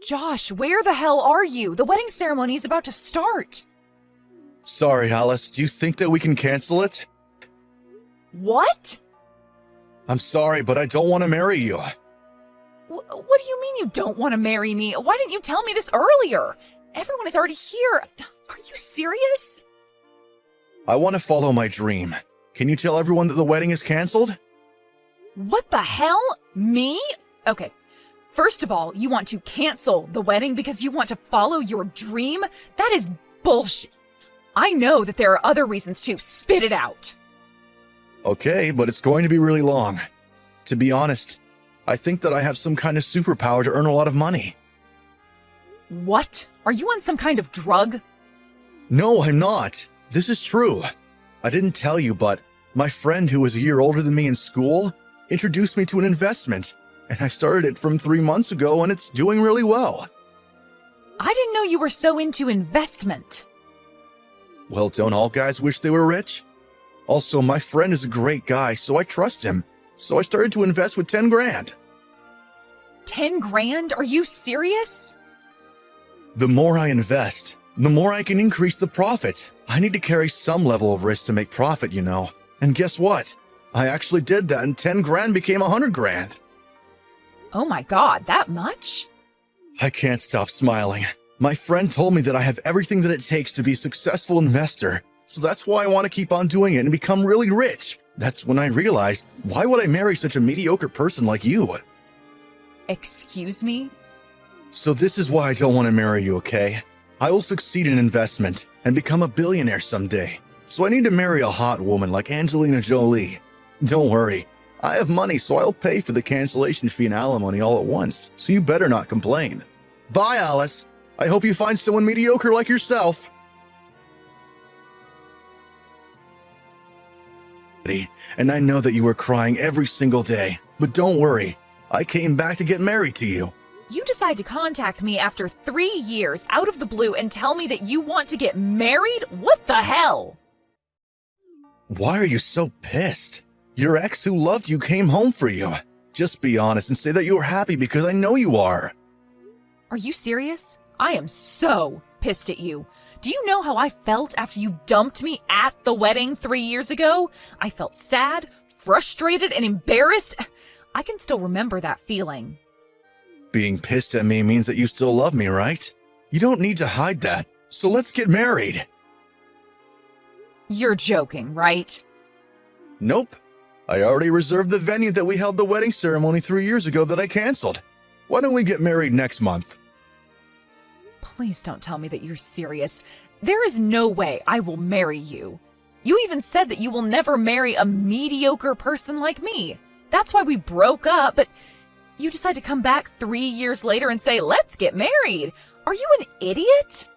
Josh, where the hell are you? The wedding ceremony is about to start. Sorry, Alice. Do you think that we can cancel it? What? I'm sorry, but I don't want to marry you. What do you mean you don't want to marry me? Why didn't you tell me this earlier? Everyone is already here. Are you serious? I want to follow my dream. Can you tell everyone that the wedding is canceled? What the hell? Me? Okay. First of all, you want to cancel the wedding because you want to follow your dream? That is bullshit. I know that there are other reasons to spit it out. Okay, but it's going to be really long. To be honest, I think that I have some kind of superpower to earn a lot of money. What? Are you on some kind of drug? No, I'm not. This is true. I didn't tell you, but my friend who was a year older than me in school introduced me to an investment, and I started it from 3 months ago, and it's doing really well. I didn't know you were so into investment. Well, don't all guys wish they were rich? Also, my friend is a great guy, so I trust him. So I started to invest with 10 grand. 10 grand? Are you serious? The more I invest, the more I can increase the profit. I need to carry some level of risk to make profit, you know. And guess what? I actually did that, and 10 grand became 100 grand. Oh my god, that much? I can't stop smiling. My friend told me that I have everything that it takes to be a successful investor. So that's why I want to keep on doing it and become really rich. That's when I realized, why would I marry such a mediocre person like you? Excuse me? So this is why I don't want to marry you, okay? I will succeed in investment and become a billionaire someday. So I need to marry a hot woman like Angelina Jolie. Don't worry, I have money, so I'll pay for the cancellation fee and alimony all at once. So you better not complain. Bye, Alice. I hope you find someone mediocre like yourself. And I know that you were crying every single day, but don't worry, I came back to get married to you. You decide to contact me after 3 years out of the blue and tell me that you want to get married? What the hell? Why are you so pissed? Your ex who loved you came home for you. Just be honest and say that you are happy because I know you are. Are you serious? I am so pissed at you. Do you know how I felt after you dumped me at the wedding 3 years ago? I felt sad, frustrated, and embarrassed. I can still remember that feeling. Being pissed at me means that you still love me, right? You don't need to hide that, so let's get married. You're joking, right? Nope. I already reserved the venue that we held the wedding ceremony 3 years ago that I canceled. Why don't we get married next month? Please don't tell me that you're serious. There is no way I will marry you. You even said that you will never marry a mediocre person like me. That's why we broke up, but you decide to come back 3 years later and say, let's get married. Are you an idiot?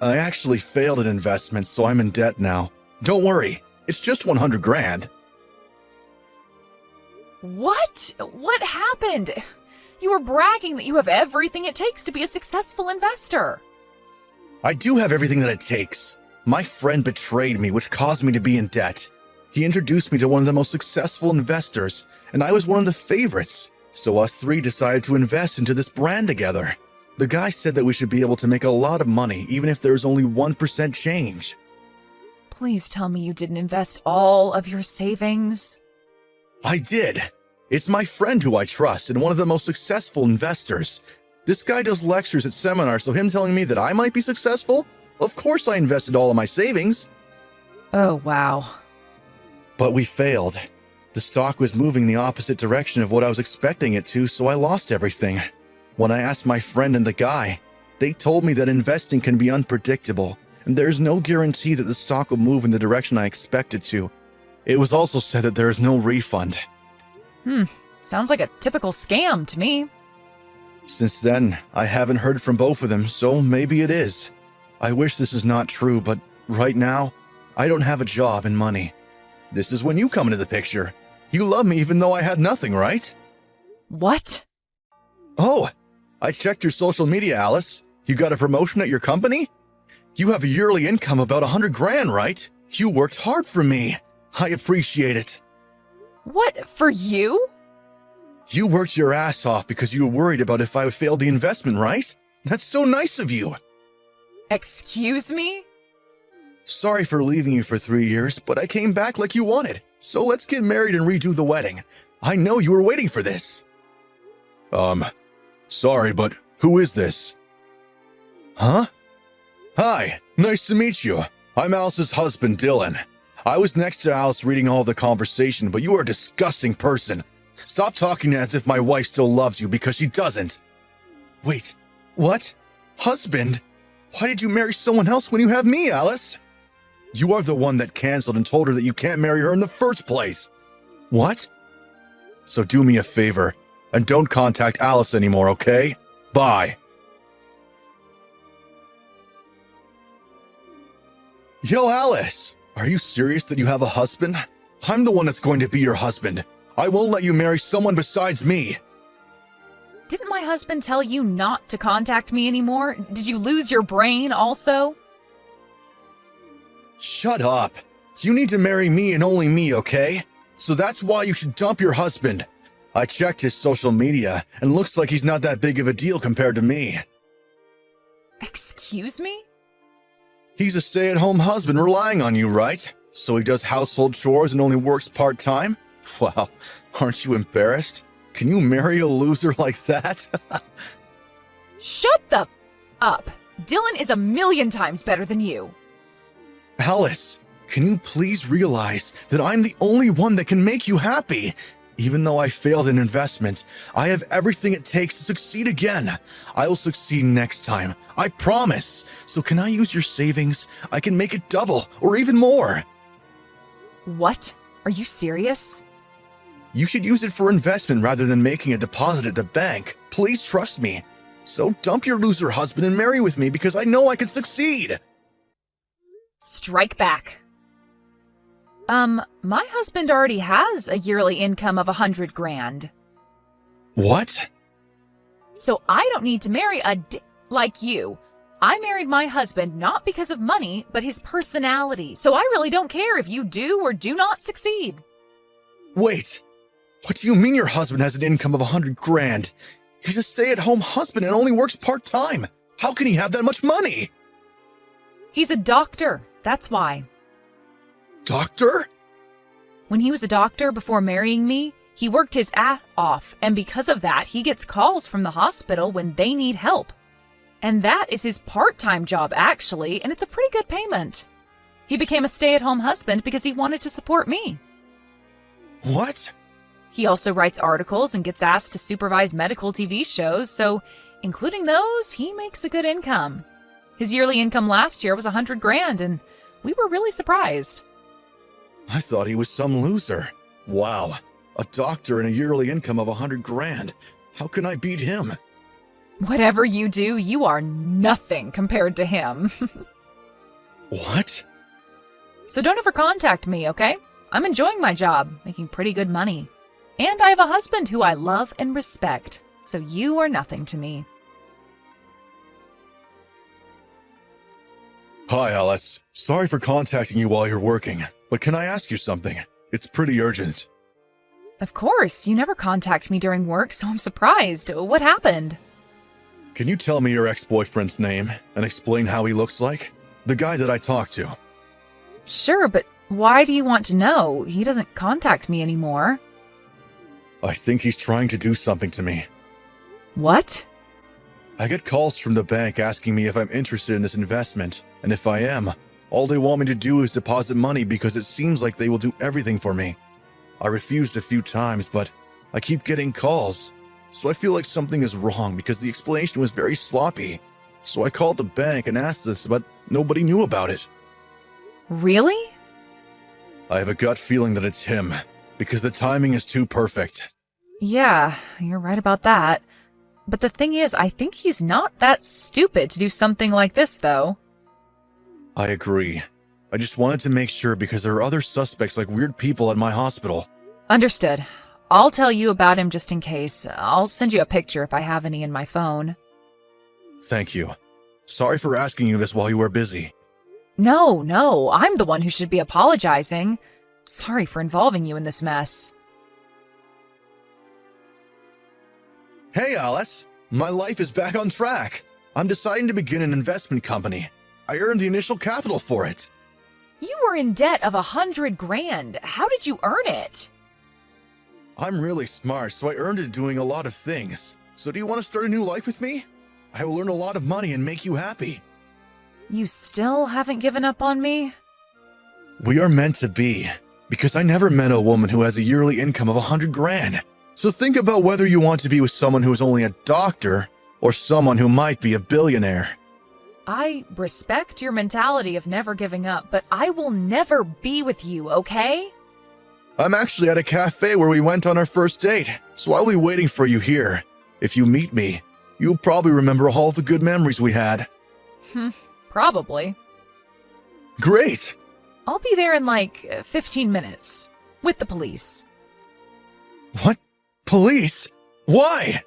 I actually failed at investments, so I'm in debt now. Don't worry, it's just 100 grand. What? What happened? You were bragging that you have everything it takes to be a successful investor. I do have everything that it takes. My friend betrayed me, which caused me to be in debt. He introduced me to one of the most successful investors, and I was one of the favorites. So us three decided to invest into this brand together. The guy said that we should be able to make a lot of money, even if there's only 1% change. Please tell me you didn't invest all of your savings. I did. It's my friend who I trust and one of the most successful investors. This guy does lectures at seminars, so him telling me that I might be successful? Of course I invested all of my savings. Oh, wow. But we failed. The stock was moving the opposite direction of what I was expecting it to, so I lost everything. When I asked my friend and the guy, they told me that investing can be unpredictable, and there's no guarantee that the stock will move in the direction I expect it to. It was also said that there is no refund. Sounds like a typical scam to me. Since then, I haven't heard from both of them, so maybe it is. I wish this is not true, but right now, I don't have a job and money. This is when you come into the picture. You love me even though I had nothing, right? What? Oh, I checked your social media, Alice. You got a promotion at your company? You have a yearly income about 100 grand, right? You worked hard for me. I appreciate it. What, for you? You worked your ass off because you were worried about if I would fail the investment, right? That's so nice of you. Excuse me? Sorry for leaving you for 3 years, but I came back like you wanted. So let's get married and redo the wedding. I know you were waiting for this. Sorry, but who is this? Huh? Hi, nice to meet you. I'm Alice's husband, Dylan. I was next to Alice reading all the conversation, but you are a disgusting person. Stop talking as if my wife still loves you because she doesn't. Wait, what? Husband? Why did you marry someone else when you have me, Alice? You are the one that canceled and told her that you can't marry her in the first place. What? So do me a favor and don't contact Alice anymore, okay? Bye. Yo, Alice, are you serious that you have a husband? I'm the one that's going to be your husband. I won't let you marry someone besides me. Didn't my husband tell you not to contact me anymore? Did you lose your brain also? Shut up. You need to marry me and only me, okay? So that's why you should dump your husband. I checked his social media, and looks like he's not that big of a deal compared to me. Excuse me? He's a stay-at-home husband relying on you, right? So he does household chores and only works part-time? Wow, aren't you embarrassed? Can you marry a loser like that? Shut the up. Dylan is a million times better than you. Alice, can you please realize that I'm the only one that can make you happy? Even though I failed in investment, I have everything it takes to succeed again. I will succeed next time, I promise. So can I use your savings? I can make it double or even more. What? Are you serious? You should use it for investment rather than making a deposit at the bank. Please trust me. So dump your loser husband and marry with me because I know I can succeed. Strike back. My husband already has a yearly income of 100 grand. What? So I don't need to marry like you. I married my husband not because of money, but his personality. So I really don't care if you do or do not succeed. Wait, what do you mean your husband has an income of 100 grand? He's a stay-at-home husband and only works part-time. How can he have that much money? He's a doctor, that's why. Doctor? When he was a doctor before marrying me, he worked his ass off, and because of that, he gets calls from the hospital when they need help. And that is his part-time job, actually, and it's a pretty good payment. He became a stay-at-home husband because he wanted to support me. What? He also writes articles and gets asked to supervise medical TV shows, so including those, he makes a good income. His yearly income last year was 100 grand, and we were really surprised. I thought he was some loser. Wow, a doctor and a yearly income of 100 grand. How can I beat him? Whatever you do, you are nothing compared to him. What? So don't ever contact me, okay? I'm enjoying my job, making pretty good money. And I have a husband who I love and respect, so you are nothing to me. Hi, Alice. Sorry for contacting you while you're working, but can I ask you something? It's pretty urgent. Of course, you never contact me during work, so I'm surprised. What happened? Can you tell me your ex-boyfriend's name and explain how he looks like? The guy that I talked to. Sure, but why do you want to know? He doesn't contact me anymore. I think he's trying to do something to me. What? I get calls from the bank asking me if I'm interested in this investment, and if I am, all they want me to do is deposit money because it seems like they will do everything for me. I refused a few times, but I keep getting calls, so I feel like something is wrong because the explanation was very sloppy. So I called the bank and asked this, but nobody knew about it. Really? I have a gut feeling that it's him, because the timing is too perfect. Yeah, you're right about that. But the thing is, I think he's not that stupid to do something like this, though. I agree. I just wanted to make sure because there are other suspects like weird people at my hospital. Understood. I'll tell you about him just in case. I'll send you a picture if I have any in my phone. Thank you. Sorry for asking you this while you were busy. No, I'm the one who should be apologizing. Sorry for involving you in this mess. Hey, Alice. My life is back on track. I'm deciding to begin an investment company. I earned the initial capital for it. You were in debt of 100 grand. How did you earn it? I'm really smart, so I earned it doing a lot of things. So do you want to start a new life with me? I will earn a lot of money and make you happy. You still haven't given up on me? We are meant to be, because I never met a woman who has a yearly income of 100 grand. So think about whether you want to be with someone who is only a doctor or someone who might be a billionaire. I respect your mentality of never giving up, but I will never be with you, okay? I'm actually at a cafe where we went on our first date, so I'll be waiting for you here. If you meet me, you'll probably remember all the good memories we had. Probably. Great! I'll be there in like 15 minutes. With the police. What? Police? Why?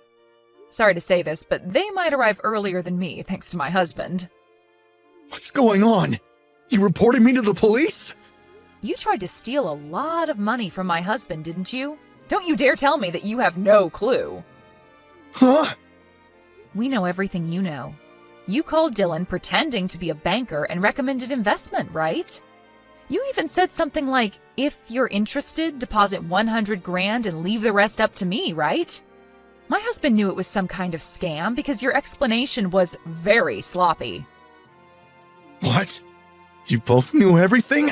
Sorry to say this, but they might arrive earlier than me, thanks to my husband. What's going on? You reported me to the police? You tried to steal a lot of money from my husband, didn't you? Don't you dare tell me that you have no clue. Huh? We know everything you know. You called Dylan pretending to be a banker and recommended investment, right? You even said something like, if you're interested, deposit 100 grand and leave the rest up to me, right? My husband knew it was some kind of scam because your explanation was very sloppy. What? You both knew everything?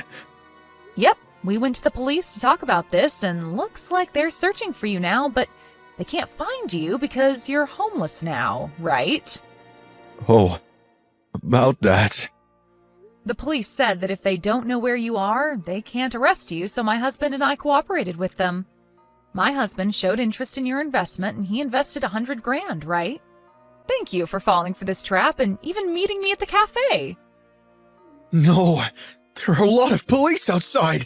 Yep, we went to the police to talk about this, and looks like they're searching for you now, but they can't find you because you're homeless now, right? Oh, about that. The police said that if they don't know where you are, they can't arrest you, so my husband and I cooperated with them. My husband showed interest in your investment, and he invested 100 grand, right? Thank you for falling for this trap and even meeting me at the cafe. No, there are a lot of police outside.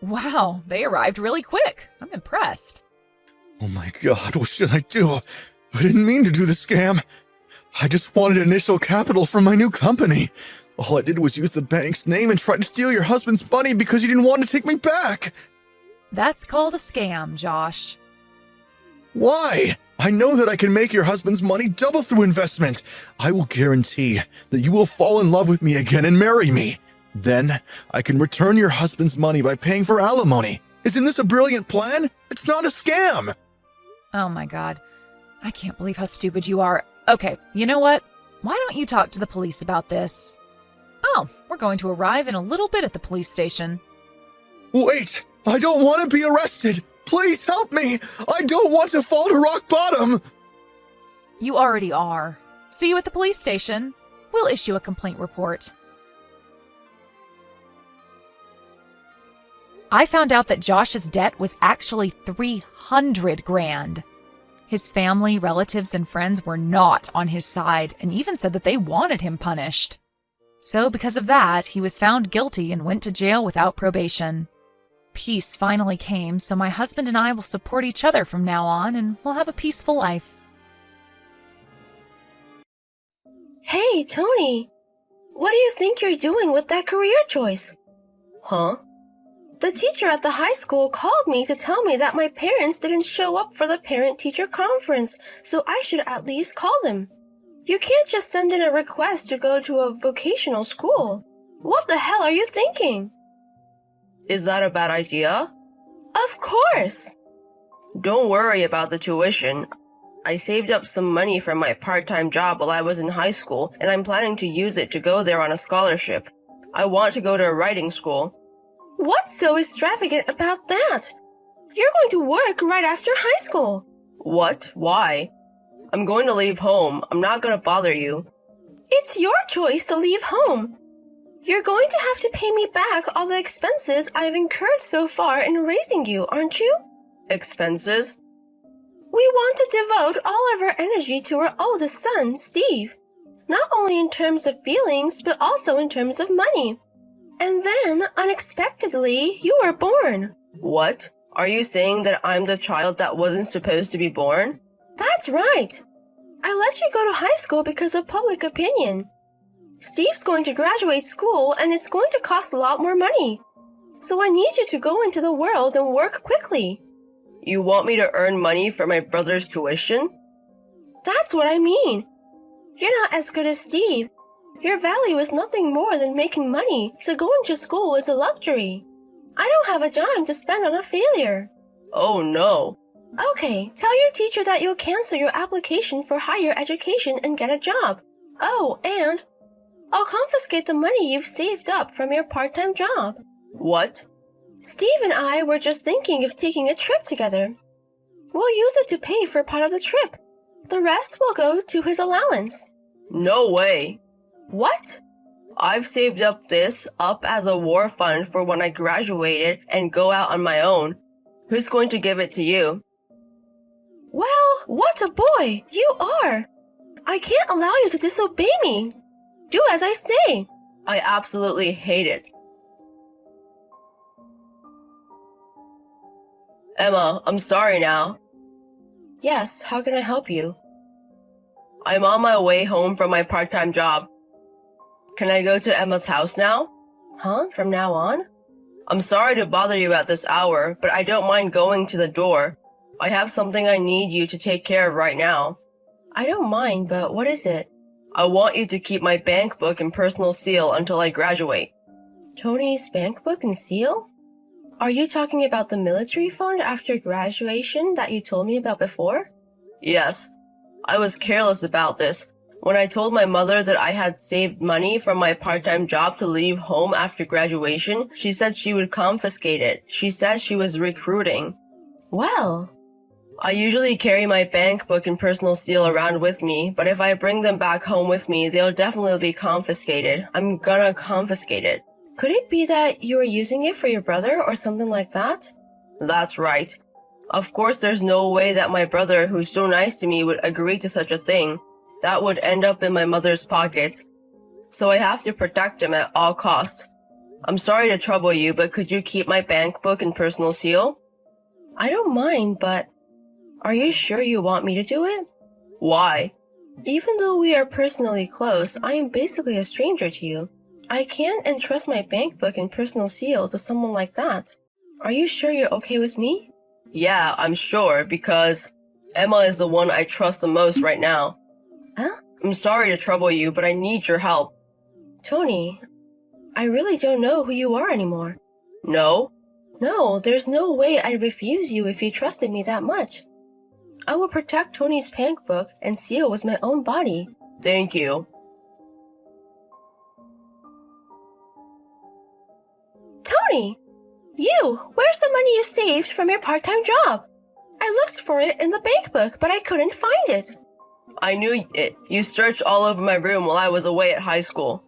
Wow, they arrived really quick. I'm impressed. Oh my god, what should I do? I didn't mean to do the scam. I just wanted initial capital from my new company. All I did was use the bank's name and try to steal your husband's money because you didn't want to take me back. That's called a scam, Josh. Why? I know that I can make your husband's money double through investment. I will guarantee that you will fall in love with me again and marry me. Then I can return your husband's money by paying for alimony. Isn't this a brilliant plan? It's not a scam. Oh my god. I can't believe how stupid you are. Okay, you know what? Why don't you talk to the police about this? Oh, we're going to arrive in a little bit at the police station. Wait, I don't want to be arrested. Please help me. I don't want to fall to rock bottom. You already are. See you at the police station. We'll issue a complaint report. I found out that Josh's debt was actually 300 grand. His family, relatives, and friends were not on his side and even said that they wanted him punished. So because of that, he was found guilty and went to jail without probation. Peace finally came, so my husband and I will support each other from now on, and we'll have a peaceful life. Hey, Tony. What do you think you're doing with that career choice? Huh? The teacher at the high school called me to tell me that my parents didn't show up for the parent-teacher conference, so I should at least call them. You can't just send in a request to go to a vocational school. What the hell are you thinking? Is that a bad idea? Of course! Don't worry about the tuition. I saved up some money from my part-time job while I was in high school, and I'm planning to use it to go there on a scholarship. I want to go to a writing school. What's so extravagant about that? You're going to work right after high school. What? Why? I'm going to leave home. I'm not going to bother you. It's your choice to leave home. You're going to have to pay me back all the expenses I've incurred so far in raising you, aren't you? Expenses? We want to devote all of our energy to our oldest son, Steve. Not only in terms of feelings, but also in terms of money. And then, unexpectedly, you were born. What? Are you saying that I'm the child that wasn't supposed to be born? That's right. I let you go to high school because of public opinion. Steve's going to graduate school and it's going to cost a lot more money. So I need you to go into the world and work quickly. You want me to earn money for my brother's tuition? That's what I mean. You're not as good as Steve. Your value is nothing more than making money, so going to school is a luxury. I don't have a dime to spend on a failure. Oh no. Okay, tell your teacher that you'll cancel your application for higher education and get a job. Oh, and I'll confiscate the money you've saved up from your part-time job. What? Steve and I were just thinking of taking a trip together. We'll use it to pay for part of the trip. The rest will go to his allowance. No way. What? I've saved this up as a war fund for when I graduated and go out on my own. Who's going to give it to you? Well, what a boy you are! I can't allow you to disobey me. Do as I say. I absolutely hate it. Emma, I'm sorry now. Yes, how can I help you? I'm on my way home from my part-time job. Can I go to Emma's house now? Huh? From now on? I'm sorry to bother you at this hour, but I don't mind going to the door. I have something I need you to take care of right now. I don't mind, but what is it? I want you to keep my bank book and personal seal until I graduate. Tony's bank book and seal? Are you talking about the military fund after graduation that you told me about before? Yes. I was careless about this. When I told my mother that I had saved money from my part-time job to leave home after graduation, she said she would confiscate it. She said she was recruiting. Well, I usually carry my bank book and personal seal around with me, but if I bring them back home with me, they'll definitely be confiscated. I'm gonna confiscate it. could it be that you were using it for your brother or something like that? That's right. Of course, there's no way that my brother, who's so nice to me, would agree to such a thing. That would end up in my mother's pocket. So I have to protect him at all costs. I'm sorry to trouble you, but could you keep my bank book and personal seal? I don't mind, but are you sure you want me to do it? Why? Even though we are personally close, I am basically a stranger to you. I can't entrust my bank book and personal seal to someone like that. Are you sure you're okay with me? Yeah, I'm sure, because Emma is the one I trust the most right now. Huh? I'm sorry to trouble you, but I need your help. Tony, I really don't know who you are anymore. No? No, there's no way I'd refuse you if you trusted me that much. I will protect Tony's bank book and seal with my own body. Thank you. Tony! You! Where's the money you saved from your part-time job? I looked for it in the bank book, but I couldn't find it. I knew it. You searched all over my room while I was away at high school.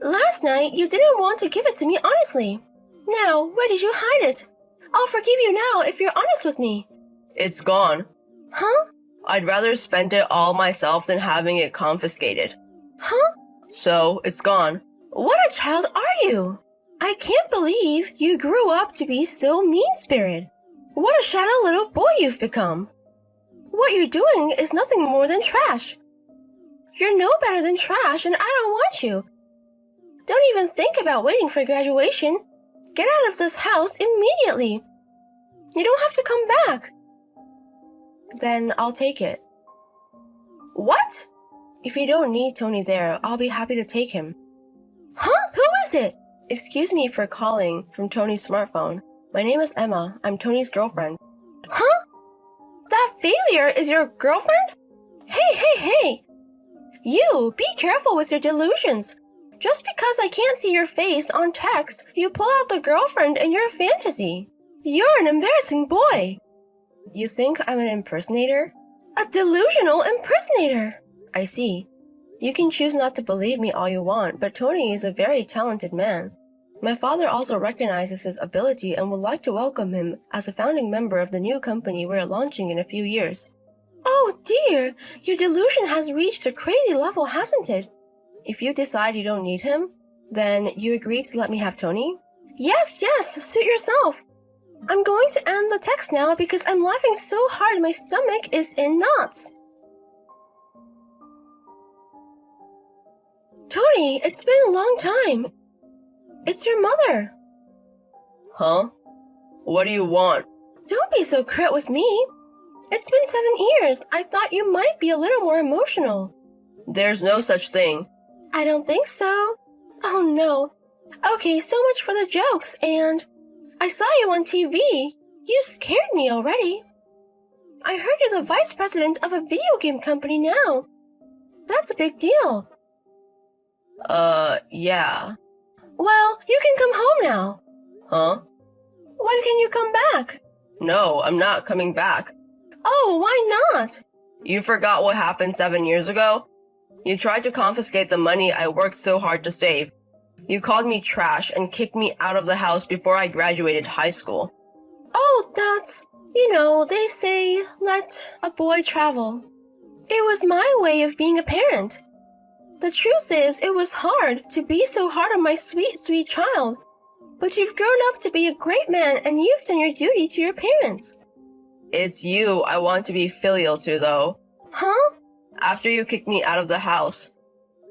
Last night, you didn't want to give it to me honestly. Now, where did you hide it? I'll forgive you now if you're honest with me. It's gone. Huh? I'd rather spend it all myself than having it confiscated. Huh? So, it's gone. What a child are you? I can't believe you grew up to be so mean-spirited. What a shadow little boy you've become. What you're doing is nothing more than trash. You're no better than trash, and I don't want you. Don't even think about waiting for graduation. Get out of this house immediately. You don't have to come back. Then I'll take it. What? If you don't need Tony there, I'll be happy to take him. Huh? Who is it? Excuse me for calling from Tony's smartphone. My name is Emma. I'm Tony's girlfriend. Huh? That failure is your girlfriend? Hey! You, be careful with your delusions. Just because I can't see your face on text, you pull out the girlfriend in your fantasy. You're an embarrassing boy. You think I'm an impersonator? A delusional impersonator. I see. You can choose not to believe me all you want, but Tony is a very talented man. My father also recognizes his ability and would like to welcome him as a founding member of the new company we're launching in a few years. Oh dear, your delusion has reached a crazy level, hasn't it? If you decide you don't need him, then you agree to let me have Tony? Yes, suit yourself. I'm going to end the text now because I'm laughing so hard my stomach is in knots. Tony, it's been a long time. It's your mother. Huh? What do you want? Don't be so curt with me. It's been 7 years. I thought you might be a little more emotional. There's no such thing. I don't think so. Oh no. Okay, so much for the jokes, and I saw you on TV. You scared me already. I heard you're the vice president of a video game company now. That's a big deal. Yeah. Well, you can come home now. Huh? When can you come back? No, I'm not coming back. Oh, why not? You forgot what happened 7 years ago? You tried to confiscate the money I worked so hard to save. You called me trash and kicked me out of the house before I graduated high school. Oh, that's... they say, let a boy travel. It was my way of being a parent. The truth is, it was hard to be so hard on my sweet, sweet child. But you've grown up to be a great man and you've done your duty to your parents. It's you I want to be filial to, though. Huh? After you kicked me out of the house.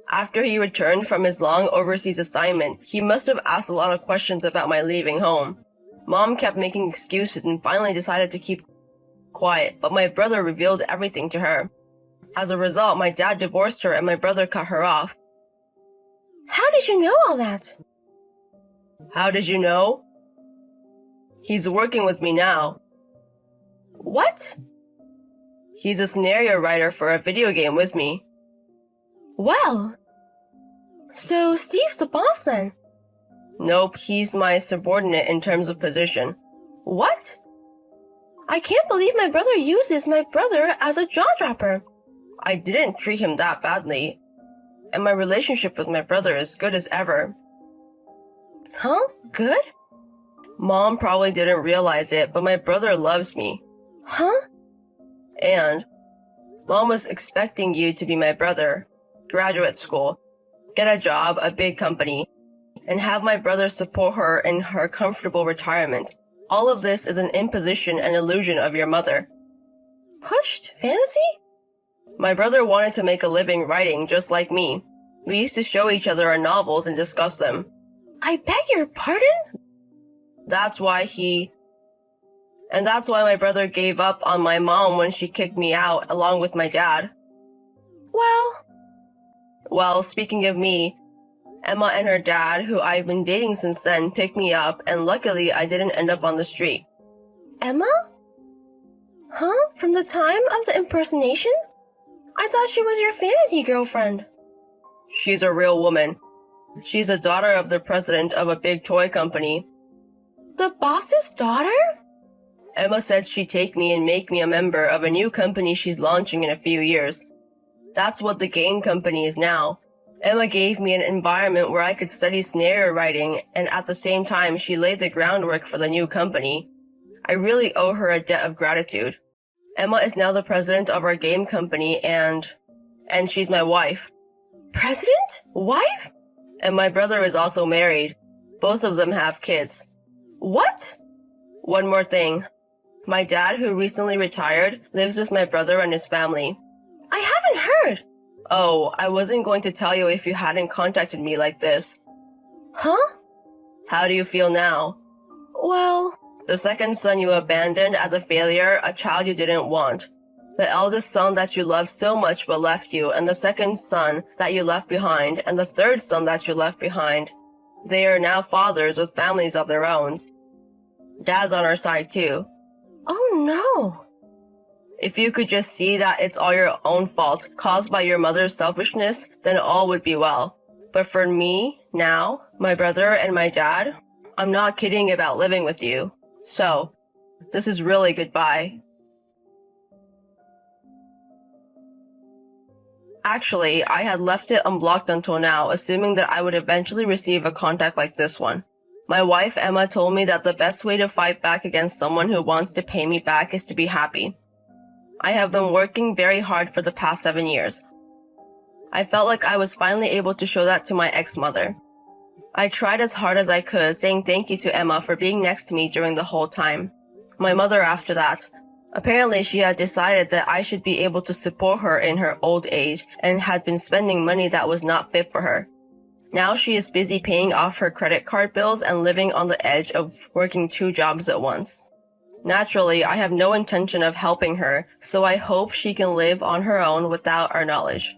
After he returned from his long overseas assignment, he must have asked a lot of questions about my leaving home. Mom kept making excuses and finally decided to keep quiet, but my brother revealed everything to her. As a result, my dad divorced her and my brother cut her off. How did you know all that? How did you know? He's working with me now. What? He's a scenario writer for a video game with me. Well, so Steve's the boss then? Nope, he's my subordinate in terms of position. What? I can't believe my brother uses my brother as a jaw-dropper. I didn't treat him that badly, and my relationship with my brother is good as ever. Huh? Good? Mom probably didn't realize it, but my brother loves me. Huh? And Mom was expecting you to be my brother, graduate school, get a job, a big company, and have my brother support her in her comfortable retirement. All of this is an imposition and illusion of your mother. Pushed fantasy? My brother wanted to make a living writing just like me. We used to show each other our novels and discuss them. I beg your pardon? That's why my brother gave up on my mom when she kicked me out along with my dad. Well, speaking of me, Emma and her dad, who I've been dating since then, picked me up, and luckily I didn't end up on the street. Emma? Huh? From the time of the impersonation? I thought she was your fantasy girlfriend. She's a real woman. She's a daughter of the president of a big toy company. The boss's daughter? Emma said she'd take me and make me a member of a new company she's launching in a few years. That's what the game company is now. Emma gave me an environment where I could study scenario writing, and at the same time she laid the groundwork for the new company. I really owe her a debt of gratitude. Emma is now the president of our game company and she's my wife. President? Wife? And my brother is also married. Both of them have kids. What? One more thing. My dad, who recently retired, lives with my brother and his family. I haven't heard. Oh, I wasn't going to tell you if you hadn't contacted me like this. Huh? How do you feel now? Well... The second son you abandoned as a failure, a child you didn't want. The eldest son that you loved so much but left you, and the second son that you left behind, and the third son that you left behind. They are now fathers with families of their own. Dad's on our side too. Oh no. If you could just see that it's all your own fault, caused by your mother's selfishness, then all would be well. But for me, now, my brother and my dad, I'm not kidding about living with you. So, this is really goodbye. Actually, I had left it unblocked until now, assuming that I would eventually receive a contact like this one. My wife Emma told me that the best way to fight back against someone who wants to pay me back is to be happy. I have been working very hard for the past 7 years. I felt like I was finally able to show that to my ex-mother. I tried as hard as I could, saying thank you to Emma for being next to me during the whole time. My mother after that. Apparently she had decided that I should be able to support her in her old age and had been spending money that was not fit for her. Now she is busy paying off her credit card bills and living on the edge of working 2 jobs at once. Naturally, I have no intention of helping her, so I hope she can live on her own without our knowledge.